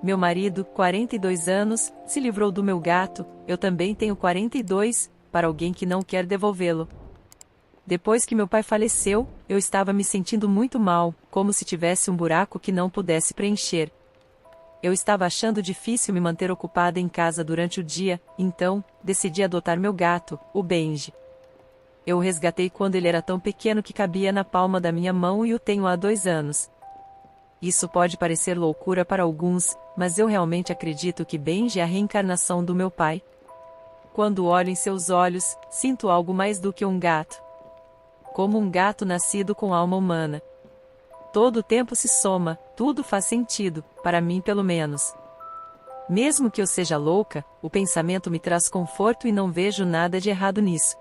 Meu marido, 42 anos, se livrou do meu gato, eu também tenho 42, para alguém que não quer devolvê-lo. Depois que meu pai faleceu, eu estava me sentindo muito mal, como se tivesse um buraco que não pudesse preencher. Eu estava achando difícil me manter ocupada em casa durante o dia, então, decidi adotar meu gato, o Benji. Eu o resgatei quando ele era tão pequeno que cabia na palma da minha mão e o tenho há 2 anos. Isso pode parecer loucura para alguns, mas eu realmente acredito que Benji é a reencarnação do meu pai. Quando olho em seus olhos, sinto algo mais do que um gato. Como um gato nascido com alma humana. Todo o tempo se soma, tudo faz sentido, para mim pelo menos. Mesmo que eu seja louca, o pensamento me traz conforto e não vejo nada de errado nisso.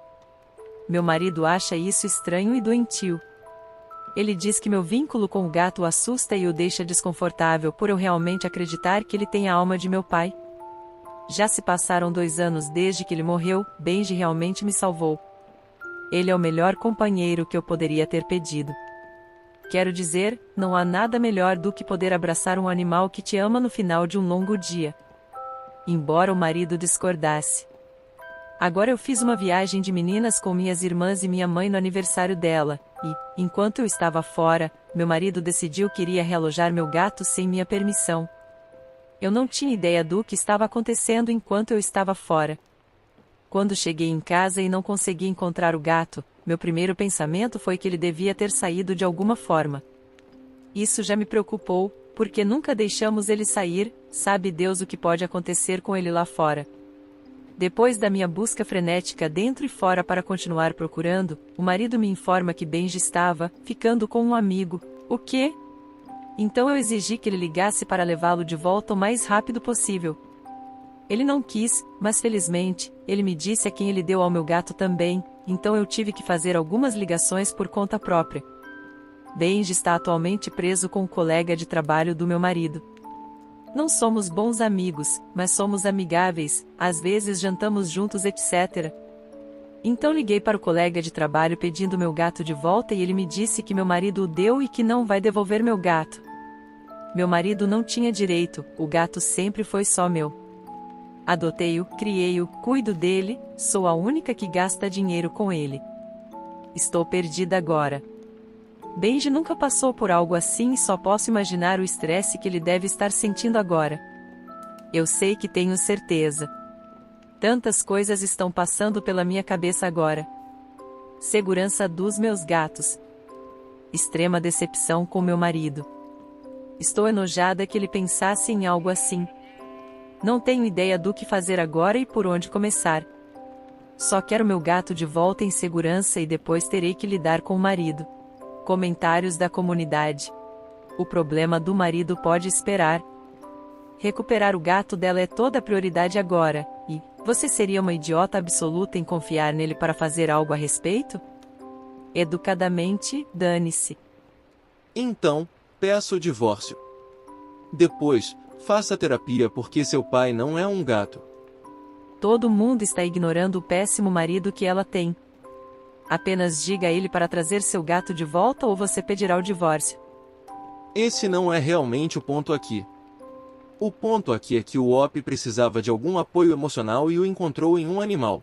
Meu marido acha isso estranho e doentio. Ele diz que meu vínculo com o gato o assusta e o deixa desconfortável por eu realmente acreditar que ele tem a alma de meu pai. Já se passaram 2 anos desde que ele morreu, Benji realmente me salvou. Ele é o melhor companheiro que eu poderia ter pedido. Quero dizer, não há nada melhor do que poder abraçar um animal que te ama no final de um longo dia. Embora o marido discordasse. Agora eu fiz uma viagem de meninas com minhas irmãs e minha mãe no aniversário dela, e, enquanto eu estava fora, meu marido decidiu que iria realojar meu gato sem minha permissão. Eu não tinha ideia do que estava acontecendo enquanto eu estava fora. Quando cheguei em casa e não consegui encontrar o gato, meu primeiro pensamento foi que ele devia ter saído de alguma forma. Isso já me preocupou, porque nunca deixamos ele sair, sabe Deus o que pode acontecer com ele lá fora. Depois da minha busca frenética dentro e fora para continuar procurando, o marido me informa que Benji estava ficando com um amigo. O quê? Então eu exigi que ele ligasse para levá-lo de volta o mais rápido possível. Ele não quis, mas felizmente, ele me disse a quem ele deu ao meu gato também, então eu tive que fazer algumas ligações por conta própria. Benji está atualmente preso com um colega de trabalho do meu marido. Não somos bons amigos, mas somos amigáveis, às vezes jantamos juntos etc. Então liguei para o colega de trabalho pedindo meu gato de volta e ele me disse que meu marido o deu e que não vai devolver meu gato. Meu marido não tinha direito, o gato sempre foi só meu. Adotei-o, criei-o, cuido dele, sou a única que gasta dinheiro com ele. Estou perdida agora. Benji nunca passou por algo assim e só posso imaginar o estresse que ele deve estar sentindo agora. Eu sei que tenho certeza. Tantas coisas estão passando pela minha cabeça agora. Segurança dos meus gatos. Extrema decepção com meu marido. Estou enojada que ele pensasse em algo assim. Não tenho ideia do que fazer agora e por onde começar. Só quero meu gato de volta em segurança e depois terei que lidar com o marido. Comentários da comunidade. O problema do marido pode esperar. Recuperar o gato dela é toda a prioridade agora, e você seria uma idiota absoluta em confiar nele para fazer algo a respeito? Educadamente, dane-se. Então, peça o divórcio. Depois, faça terapia porque seu pai não é um gato. Todo mundo está ignorando o péssimo marido que ela tem. Apenas diga a ele para trazer seu gato de volta ou você pedirá o divórcio. Esse não é realmente o ponto aqui. O ponto aqui é que o Op precisava de algum apoio emocional e o encontrou em um animal.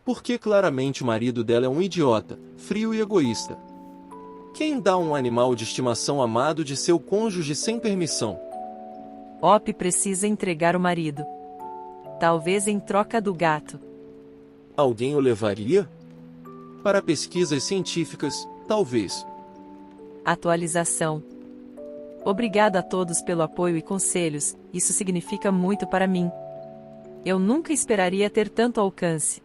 Porque claramente o marido dela é um idiota, frio e egoísta. Quem dá um animal de estimação amado de seu cônjuge sem permissão? Op precisa entregar o marido. Talvez em troca do gato. Alguém o levaria? Para pesquisas científicas, talvez. Atualização. Obrigado a todos pelo apoio e conselhos, isso significa muito para mim. Eu nunca esperaria ter tanto alcance.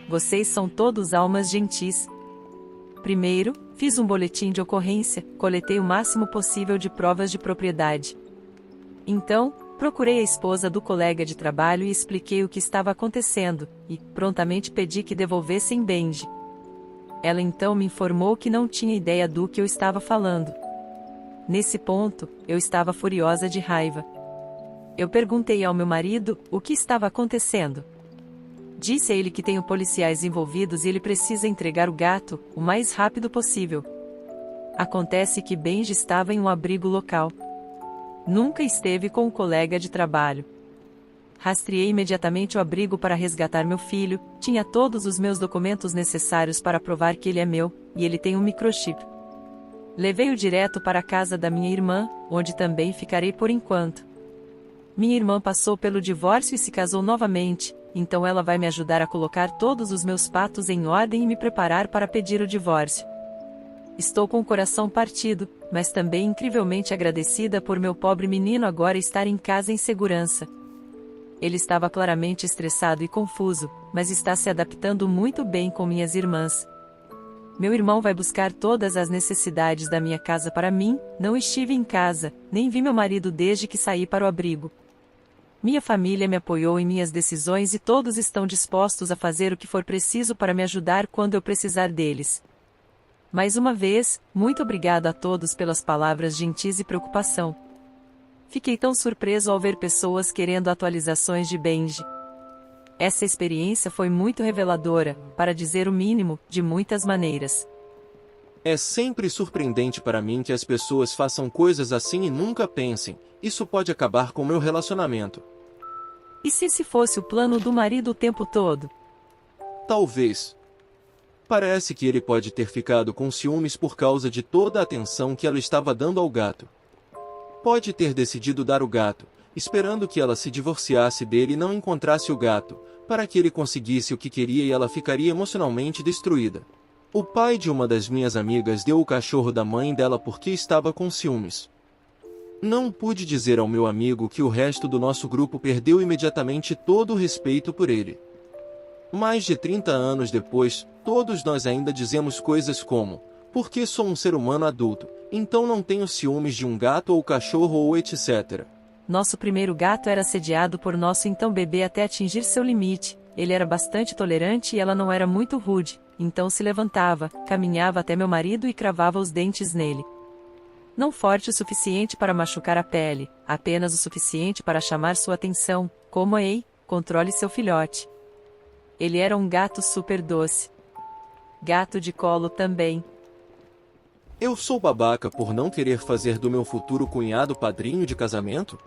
Vocês são todos almas gentis. Primeiro, fiz um boletim de ocorrência, coletei o máximo possível de provas de propriedade. Então, procurei a esposa do colega de trabalho e expliquei o que estava acontecendo, e prontamente pedi que devolvessem Benji. Ela então me informou que não tinha ideia do que eu estava falando. Nesse ponto, eu estava furiosa de raiva. Eu perguntei ao meu marido o que estava acontecendo. Disse a ele que tenho policiais envolvidos e ele precisa entregar o gato o mais rápido possível. Acontece que Benji estava em um abrigo local. Nunca esteve com um colega de trabalho. Rastreei imediatamente o abrigo para resgatar meu filho, tinha todos os meus documentos necessários para provar que ele é meu, e ele tem um microchip. Levei-o direto para a casa da minha irmã, onde também ficarei por enquanto. Minha irmã passou pelo divórcio e se casou novamente, então ela vai me ajudar a colocar todos os meus patos em ordem e me preparar para pedir o divórcio. Estou com o coração partido, mas também incrivelmente agradecida por meu pobre menino agora estar em casa em segurança. Ele estava claramente estressado e confuso, mas está se adaptando muito bem com minhas irmãs. Meu irmão vai buscar todas as necessidades da minha casa para mim, não estive em casa, nem vi meu marido desde que saí para o abrigo. Minha família me apoiou em minhas decisões e todos estão dispostos a fazer o que for preciso para me ajudar quando eu precisar deles. Mais uma vez, muito obrigado a todos pelas palavras gentis e preocupação. Fiquei tão surpreso ao ver pessoas querendo atualizações de Benji. Essa experiência foi muito reveladora, para dizer o mínimo, de muitas maneiras. É sempre surpreendente para mim que as pessoas façam coisas assim e nunca pensem, isso pode acabar com meu relacionamento. E se fosse o plano do marido o tempo todo? Talvez. Parece que ele pode ter ficado com ciúmes por causa de toda a atenção que ela estava dando ao gato. Pode ter decidido dar o gato, esperando que ela se divorciasse dele e não encontrasse o gato, para que ele conseguisse o que queria e ela ficaria emocionalmente destruída. O pai de uma das minhas amigas deu o cachorro da mãe dela porque estava com ciúmes. Não pude dizer ao meu amigo que o resto do nosso grupo perdeu imediatamente todo o respeito por ele. Mais de 30 anos depois, todos nós ainda dizemos coisas como: porque sou um ser humano adulto, então não tenho ciúmes de um gato ou cachorro ou etc. Nosso primeiro gato era assediado por nosso então bebê até atingir seu limite. Ele era bastante tolerante e ela não era muito rude, então se levantava, caminhava até meu marido e cravava os dentes nele. Não forte o suficiente para machucar a pele, apenas o suficiente para chamar sua atenção, como ei, controle seu filhote. Ele era um gato super doce. Gato de colo também. Eu sou babaca por não querer fazer do meu futuro cunhado padrinho de casamento?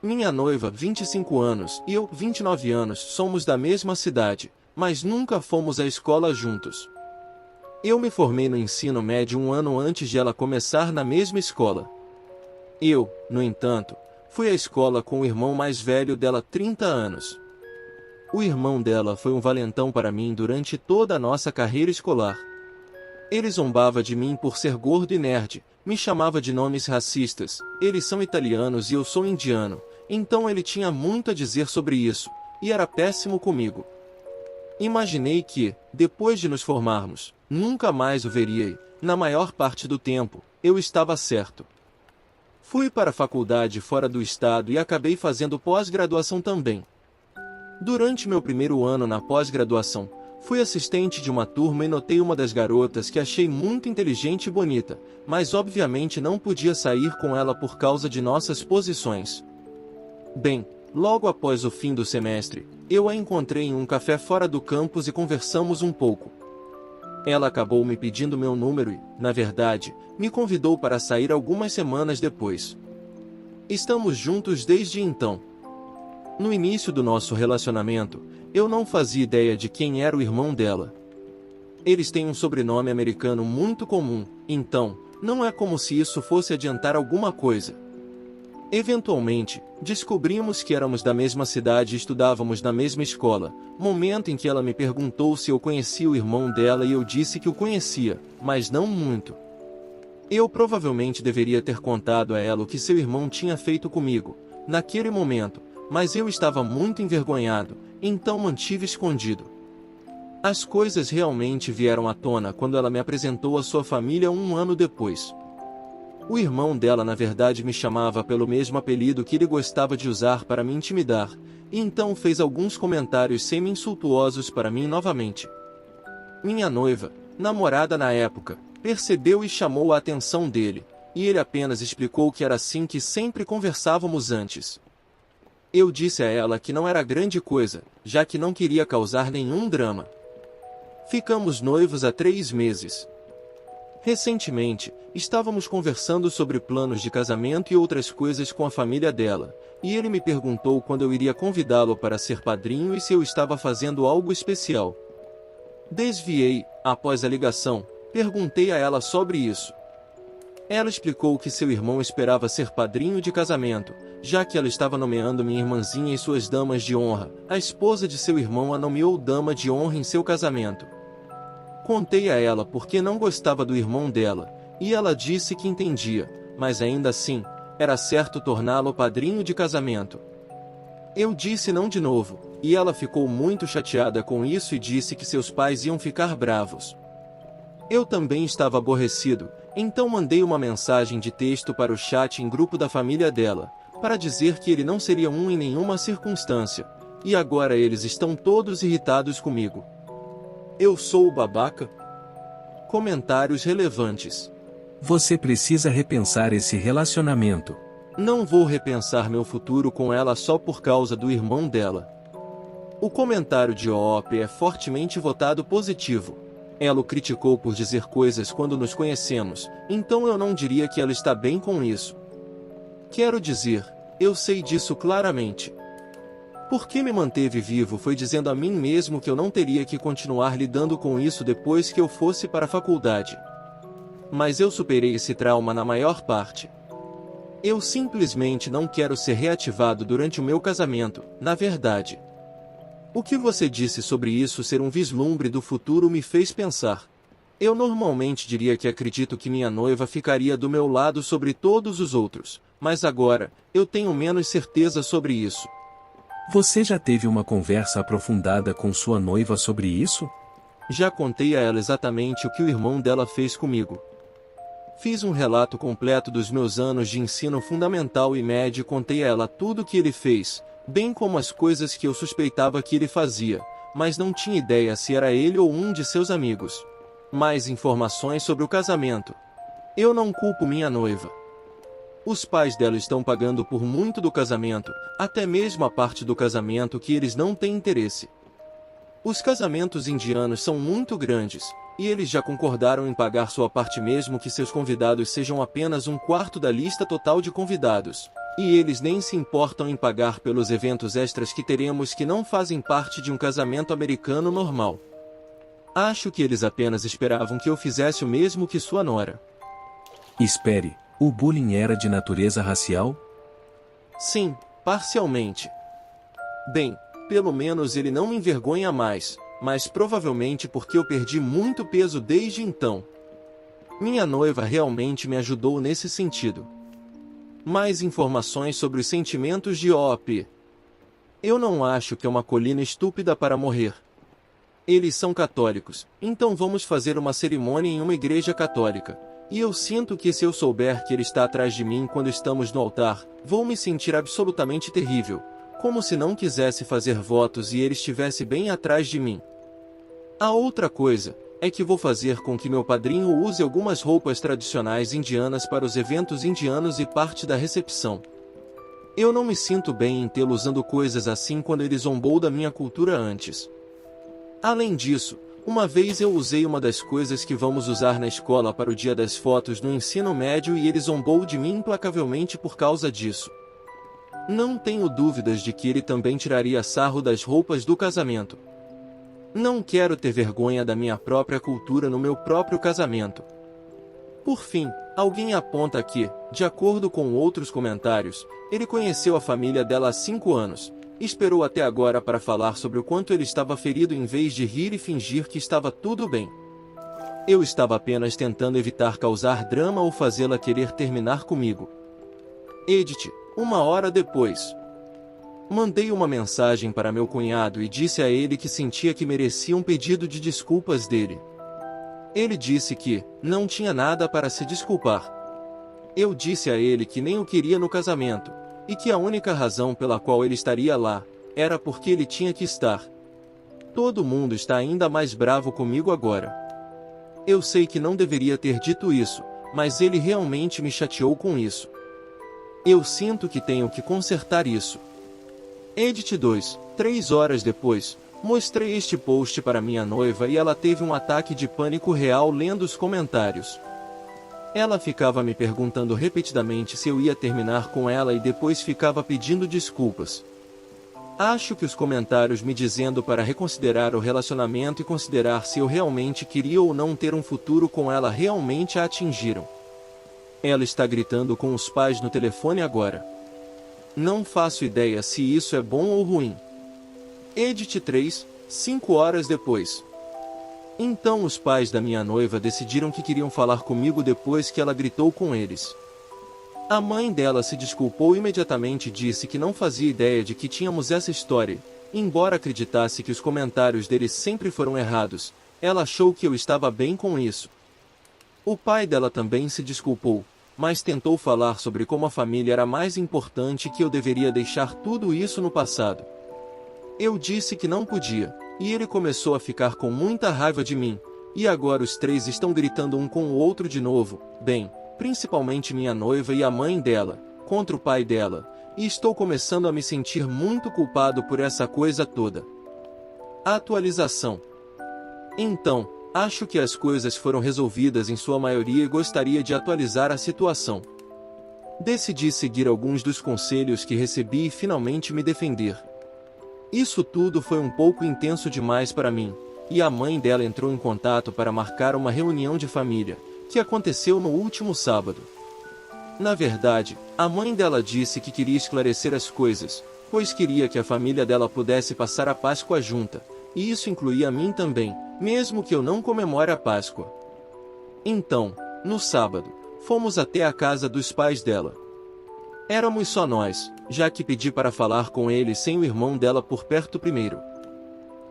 Minha noiva, 25 anos, e eu, 29 anos, somos da mesma cidade, mas nunca fomos à escola juntos. Eu me formei no ensino médio um ano antes de ela começar na mesma escola. Eu, no entanto, fui à escola com o irmão mais velho dela 30 anos. O irmão dela foi um valentão para mim durante toda a nossa carreira escolar. Ele zombava de mim por ser gordo e nerd, me chamava de nomes racistas, eles são italianos e eu sou indiano, então ele tinha muito a dizer sobre isso, e era péssimo comigo. Imaginei que, depois de nos formarmos, nunca mais o veria e, na maior parte do tempo, eu estava certo. Fui para a faculdade fora do estado e acabei fazendo pós-graduação também. Durante meu primeiro ano na pós-graduação, fui assistente de uma turma e notei uma das garotas que achei muito inteligente e bonita, mas obviamente não podia sair com ela por causa de nossas posições. Bem, logo após o fim do semestre, eu a encontrei em um café fora do campus e conversamos um pouco. Ela acabou me pedindo meu número e, na verdade, me convidou para sair algumas semanas depois. Estamos juntos desde então. No início do nosso relacionamento, eu não fazia ideia de quem era o irmão dela. Eles têm um sobrenome americano muito comum, então, não é como se isso fosse adiantar alguma coisa. Eventualmente, descobrimos que éramos da mesma cidade e estudávamos na mesma escola, momento em que ela me perguntou se eu conhecia o irmão dela e eu disse que o conhecia, mas não muito. Eu provavelmente deveria ter contado a ela o que seu irmão tinha feito comigo, naquele momento, mas eu estava muito envergonhado, então mantive escondido. As coisas realmente vieram à tona quando ela me apresentou a sua família um ano depois. O irmão dela na verdade me chamava pelo mesmo apelido que ele gostava de usar para me intimidar, e então fez alguns comentários semi-insultuosos para mim novamente. Minha noiva, namorada na época, percebeu e chamou a atenção dele, e ele apenas explicou que era assim que sempre conversávamos antes. Eu disse a ela que não era grande coisa, já que não queria causar nenhum drama. Ficamos noivos há 3 meses. Recentemente, estávamos conversando sobre planos de casamento e outras coisas com a família dela, e ele me perguntou quando eu iria convidá-lo para ser padrinho e se eu estava fazendo algo especial. Desviei, após a ligação, perguntei a ela sobre isso. Ela explicou que seu irmão esperava ser padrinho de casamento, já que ela estava nomeando minha irmãzinha e suas damas de honra. A esposa de seu irmão a nomeou dama de honra em seu casamento. Contei a ela porque não gostava do irmão dela, e ela disse que entendia, mas ainda assim, era certo torná-lo padrinho de casamento. Eu disse não de novo, e ela ficou muito chateada com isso e disse que seus pais iam ficar bravos. Eu também estava aborrecido, então mandei uma mensagem de texto para o chat em grupo da família dela, para dizer que ele não seria em nenhuma circunstância, e agora eles estão todos irritados comigo. Eu sou o babaca? Comentários relevantes. Você precisa repensar esse relacionamento. Não vou repensar meu futuro com ela só por causa do irmão dela. O comentário de OP é fortemente votado positivo. Ela o criticou por dizer coisas quando nos conhecemos, então eu não diria que ela está bem com isso. Quero dizer, eu sei disso claramente. Porque me manteve vivo foi dizendo a mim mesmo que eu não teria que continuar lidando com isso depois que eu fosse para a faculdade. Mas eu superei esse trauma na maior parte. Eu simplesmente não quero ser reativado durante o meu casamento, na verdade. O que você disse sobre isso ser um vislumbre do futuro me fez pensar. Eu normalmente diria que acredito que minha noiva ficaria do meu lado sobre todos os outros, mas agora, eu tenho menos certeza sobre isso. Você já teve uma conversa aprofundada com sua noiva sobre isso? Já contei a ela exatamente o que o irmão dela fez comigo. Fiz um relato completo dos meus anos de ensino fundamental e médio e contei a ela tudo o que ele fez, bem como as coisas que eu suspeitava que ele fazia, mas não tinha ideia se era ele ou um de seus amigos. Mais informações sobre o casamento. Eu não culpo minha noiva. Os pais dela estão pagando por muito do casamento, até mesmo a parte do casamento que eles não têm interesse. Os casamentos indianos são muito grandes, e eles já concordaram em pagar sua parte mesmo que seus convidados sejam apenas um quarto da lista total de convidados. E eles nem se importam em pagar pelos eventos extras que teremos que não fazem parte de um casamento americano normal. Acho que eles apenas esperavam que eu fizesse o mesmo que sua nora. Espere, o bullying era de natureza racial? Sim, parcialmente. Bem, pelo menos ele não me envergonha mais, mas provavelmente porque eu perdi muito peso desde então. Minha noiva realmente me ajudou nesse sentido. Mais informações sobre os sentimentos de OP. Eu não acho que é uma colina estúpida para morrer. Eles são católicos, então vamos fazer uma cerimônia em uma igreja católica. E eu sinto que se eu souber que ele está atrás de mim quando estamos no altar, vou me sentir absolutamente terrível, como se não quisesse fazer votos e ele estivesse bem atrás de mim. A outra coisa é que vou fazer com que meu padrinho use algumas roupas tradicionais indianas para os eventos indianos e parte da recepção. Eu não me sinto bem em tê-lo usando coisas assim quando ele zombou da minha cultura antes. Além disso, uma vez eu usei uma das coisas que vamos usar na escola para o dia das fotos no ensino médio e ele zombou de mim implacavelmente por causa disso. Não tenho dúvidas de que ele também tiraria sarro das roupas do casamento. Não quero ter vergonha da minha própria cultura no meu próprio casamento. Por fim, alguém aponta que, de acordo com outros comentários, ele conheceu a família dela há 5 anos. Esperou até agora para falar sobre o quanto ele estava ferido em vez de rir e fingir que estava tudo bem. Eu estava apenas tentando evitar causar drama ou fazê-la querer terminar comigo. Edit, 1 hora depois. Mandei uma mensagem para meu cunhado e disse a ele que sentia que merecia um pedido de desculpas dele. Ele disse que não tinha nada para se desculpar. Eu disse a ele que nem o queria no casamento, e que a única razão pela qual ele estaria lá era porque ele tinha que estar. Todo mundo está ainda mais bravo comigo agora. Eu sei que não deveria ter dito isso, mas ele realmente me chateou com isso. Eu sinto que tenho que consertar isso. Edit 2, 3 horas depois, mostrei este post para minha noiva e ela teve um ataque de pânico real lendo os comentários. Ela ficava me perguntando repetidamente se eu ia terminar com ela e depois ficava pedindo desculpas. Acho que os comentários me dizendo para reconsiderar o relacionamento e considerar se eu realmente queria ou não ter um futuro com ela realmente a atingiram. Ela está gritando com os pais no telefone agora. Não faço ideia se isso é bom ou ruim. Edit 3, 5 horas depois. Então os pais da minha noiva decidiram que queriam falar comigo depois que ela gritou com eles. A mãe dela se desculpou imediatamente e disse que não fazia ideia de que tínhamos essa história. Embora acreditasse que os comentários deles sempre foram errados, ela achou que eu estava bem com isso. O pai dela também se desculpou, mas tentou falar sobre como a família era mais importante e que eu deveria deixar tudo isso no passado. Eu disse que não podia, e ele começou a ficar com muita raiva de mim, e agora os três estão gritando um com o outro de novo, bem, principalmente minha noiva e a mãe dela, contra o pai dela, e estou começando a me sentir muito culpado por essa coisa toda. Atualização. Então, acho que as coisas foram resolvidas em sua maioria e gostaria de atualizar a situação. Decidi seguir alguns dos conselhos que recebi e finalmente me defender. Isso tudo foi um pouco intenso demais para mim, e a mãe dela entrou em contato para marcar uma reunião de família, que aconteceu no último sábado. Na verdade, a mãe dela disse que queria esclarecer as coisas, pois queria que a família dela pudesse passar a Páscoa junta, e isso incluía a mim também, mesmo que eu não comemore a Páscoa. Então, no sábado, fomos até a casa dos pais dela. Éramos só nós, já que pedi para falar com eles sem o irmão dela por perto primeiro.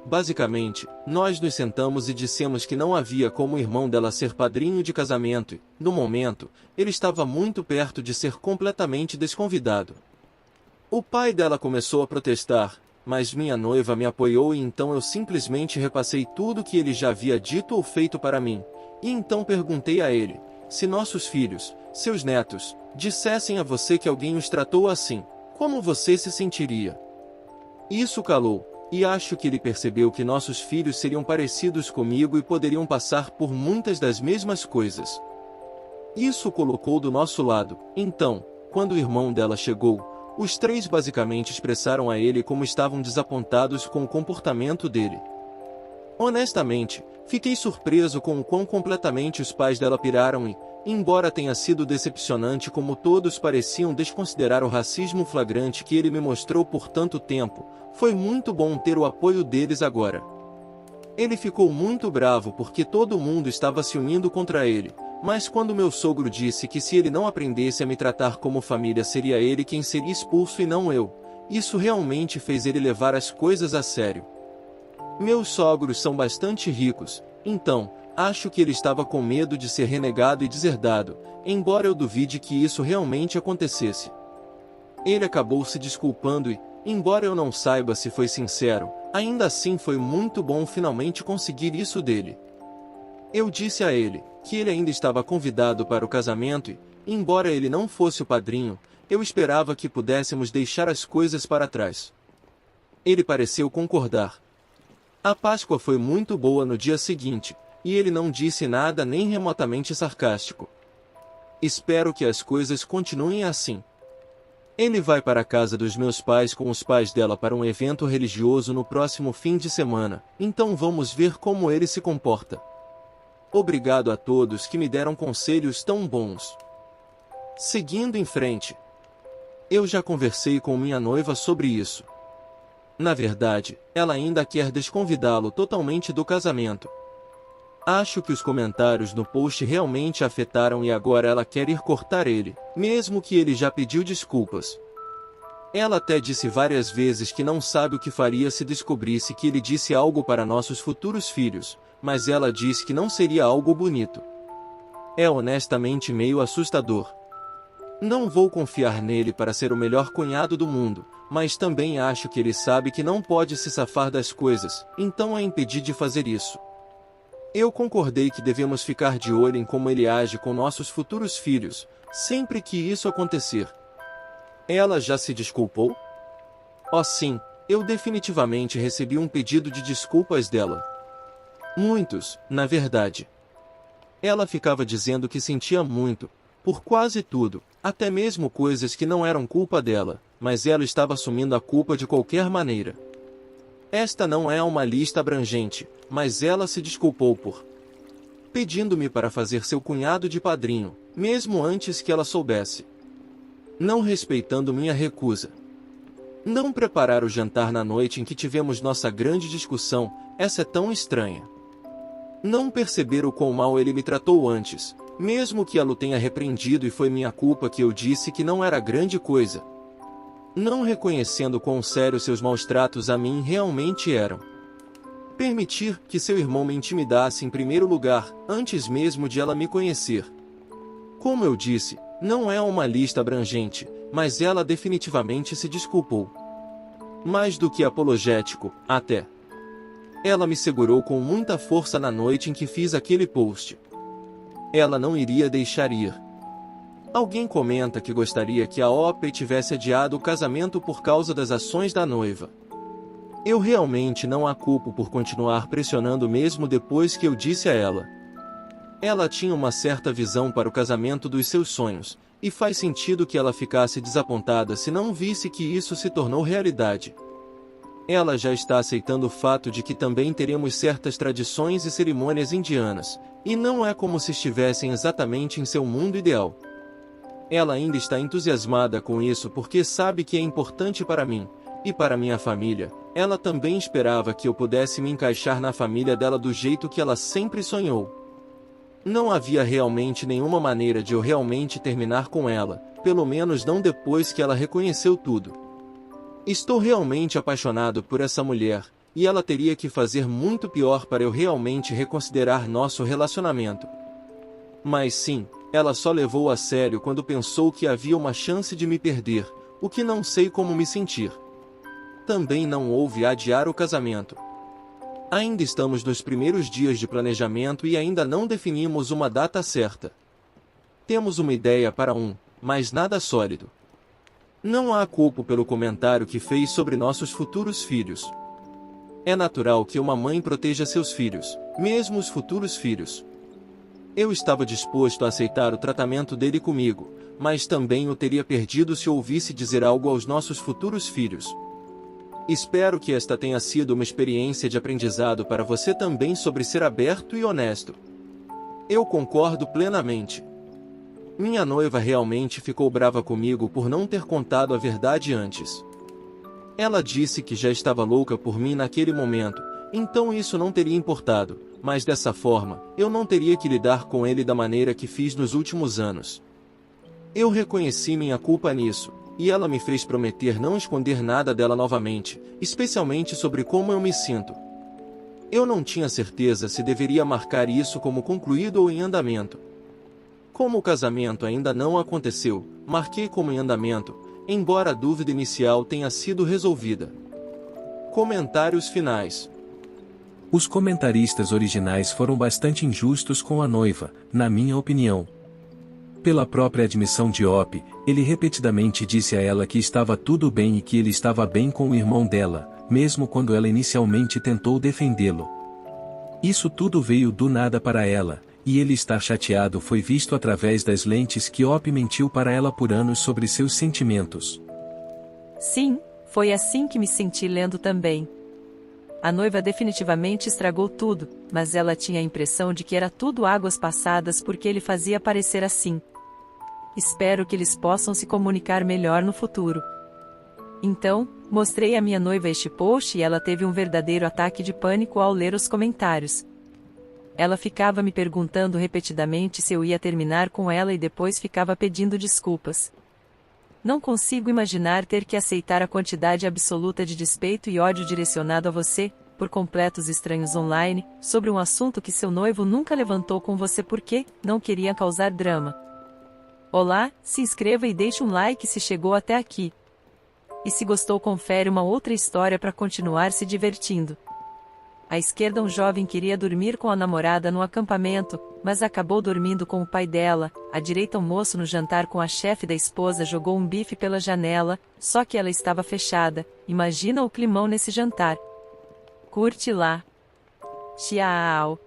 Basicamente, nós nos sentamos e dissemos que não havia como o irmão dela ser padrinho de casamento e, no momento, ele estava muito perto de ser completamente desconvidado. O pai dela começou a protestar, mas minha noiva me apoiou e então eu simplesmente repassei tudo que ele já havia dito ou feito para mim, e então perguntei a ele, se nossos filhos, seus netos, dissessem a você que alguém os tratou assim, como você se sentiria? Isso calou, e acho que ele percebeu que nossos filhos seriam parecidos comigo e poderiam passar por muitas das mesmas coisas. Isso o colocou do nosso lado. Então, quando o irmão dela chegou, os três basicamente expressaram a ele como estavam desapontados com o comportamento dele. Honestamente, fiquei surpreso com o quão completamente os pais dela piraram e, embora tenha sido decepcionante como todos pareciam desconsiderar o racismo flagrante que ele me mostrou por tanto tempo, foi muito bom ter o apoio deles agora. Ele ficou muito bravo porque todo mundo estava se unindo contra ele, mas quando meu sogro disse que se ele não aprendesse a me tratar como família seria ele quem seria expulso e não eu, isso realmente fez ele levar as coisas a sério. Meus sogros são bastante ricos, então, acho que ele estava com medo de ser renegado e deserdado, embora eu duvide que isso realmente acontecesse. Ele acabou se desculpando e, embora eu não saiba se foi sincero, ainda assim foi muito bom finalmente conseguir isso dele. Eu disse a ele que ele ainda estava convidado para o casamento e, embora ele não fosse o padrinho, eu esperava que pudéssemos deixar as coisas para trás. Ele pareceu concordar. A Páscoa foi muito boa no dia seguinte, e ele não disse nada nem remotamente sarcástico. Espero que as coisas continuem assim. Ele vai para a casa dos meus pais com os pais dela para um evento religioso no próximo fim de semana, então vamos ver como ele se comporta. Obrigado a todos que me deram conselhos tão bons. Seguindo em frente. Eu já conversei com minha noiva sobre isso. Na verdade, ela ainda quer desconvidá-lo totalmente do casamento. Acho que os comentários no post realmente a afetaram e agora ela quer ir cortar ele, mesmo que ele já pediu desculpas. Ela até disse várias vezes que não sabe o que faria se descobrisse que ele disse algo para nossos futuros filhos, mas ela disse que não seria algo bonito. É honestamente meio assustador. Não vou confiar nele para ser o melhor cunhado do mundo, mas também acho que ele sabe que não pode se safar das coisas, então a impedir de fazer isso. Eu concordei que devemos ficar de olho em como ele age com nossos futuros filhos, sempre que isso acontecer. Ela já se desculpou? Oh sim, eu definitivamente recebi um pedido de desculpas dela. Muitos, na verdade. Ela ficava dizendo que sentia muito, por quase tudo, até mesmo coisas que não eram culpa dela, mas ela estava assumindo a culpa de qualquer maneira. Esta não é uma lista abrangente, mas ela se desculpou por pedindo-me para fazer seu cunhado de padrinho, mesmo antes que ela soubesse. Não respeitando minha recusa. Não preparar o jantar na noite em que tivemos nossa grande discussão, essa é tão estranha. Não perceber o quão mal ele me tratou antes, mesmo que ela o tenha repreendido e foi minha culpa que eu disse que não era grande coisa. Não reconhecendo quão sérios seus maus tratos a mim realmente eram. Permitir que seu irmão me intimidasse em primeiro lugar, antes mesmo de ela me conhecer. Como eu disse, não é uma lista abrangente, mas ela definitivamente se desculpou. Mais do que apologético, até. Ela me segurou com muita força na noite em que fiz aquele post. Ela não iria deixar ir. Alguém comenta que gostaria que a OP tivesse adiado o casamento por causa das ações da noiva. Eu realmente não a culpo por continuar pressionando mesmo depois que eu disse a ela. Ela tinha uma certa visão para o casamento dos seus sonhos, e faz sentido que ela ficasse desapontada se não visse que isso se tornou realidade. Ela já está aceitando o fato de que também teremos certas tradições e cerimônias indianas, e não é como se estivessem exatamente em seu mundo ideal. Ela ainda está entusiasmada com isso porque sabe que é importante para mim, e para minha família. Ela também esperava que eu pudesse me encaixar na família dela do jeito que ela sempre sonhou. Não havia realmente nenhuma maneira de eu realmente terminar com ela, pelo menos não depois que ela reconheceu tudo. Estou realmente apaixonado por essa mulher, e ela teria que fazer muito pior para eu realmente reconsiderar nosso relacionamento. Mas sim, ela só levou a sério quando pensou que havia uma chance de me perder, o que não sei como me sentir. Também não houve adiar o casamento. Ainda estamos nos primeiros dias de planejamento e ainda não definimos uma data certa. Temos uma ideia para mas nada sólido. Não há culpa pelo comentário que fez sobre nossos futuros filhos. É natural que uma mãe proteja seus filhos, mesmo os futuros filhos. Eu estava disposto a aceitar o tratamento dele comigo, mas também o teria perdido se ouvisse dizer algo aos nossos futuros filhos. Espero que esta tenha sido uma experiência de aprendizado para você também sobre ser aberto e honesto. Eu concordo plenamente. Minha noiva realmente ficou brava comigo por não ter contado a verdade antes. Ela disse que já estava louca por mim naquele momento, então isso não teria importado, mas dessa forma, eu não teria que lidar com ele da maneira que fiz nos últimos anos. Eu reconheci minha culpa nisso. E ela me fez prometer não esconder nada dela novamente, especialmente sobre como eu me sinto. Eu não tinha certeza se deveria marcar isso como concluído ou em andamento. Como o casamento ainda não aconteceu, marquei como em andamento, embora a dúvida inicial tenha sido resolvida. Comentários finais. Os comentaristas originais foram bastante injustos com a noiva, na minha opinião. Pela própria admissão de Op, ele repetidamente disse a ela que estava tudo bem e que ele estava bem com o irmão dela, mesmo quando ela inicialmente tentou defendê-lo. Isso tudo veio do nada para ela, e ele estar chateado foi visto através das lentes que Op mentiu para ela por anos sobre seus sentimentos. Sim, foi assim que me senti lendo também. A noiva definitivamente estragou tudo, mas ela tinha a impressão de que era tudo águas passadas porque ele fazia parecer assim. Espero que eles possam se comunicar melhor no futuro. Então, mostrei à minha noiva este post e ela teve um verdadeiro ataque de pânico ao ler os comentários. Ela ficava me perguntando repetidamente se eu ia terminar com ela e depois ficava pedindo desculpas. Não consigo imaginar ter que aceitar a quantidade absoluta de despeito e ódio direcionado a você, por completos estranhos online, sobre um assunto que seu noivo nunca levantou com você porque não queria causar drama. Olá, se inscreva e deixe um like se chegou até aqui. E se gostou, confere uma outra história para continuar se divertindo. À esquerda, um jovem queria dormir com a namorada no acampamento, mas acabou dormindo com o pai dela. À direita, um moço no jantar com a chefe da esposa jogou um bife pela janela, só que ela estava fechada. Imagina o climão nesse jantar. Curte lá. Tchau.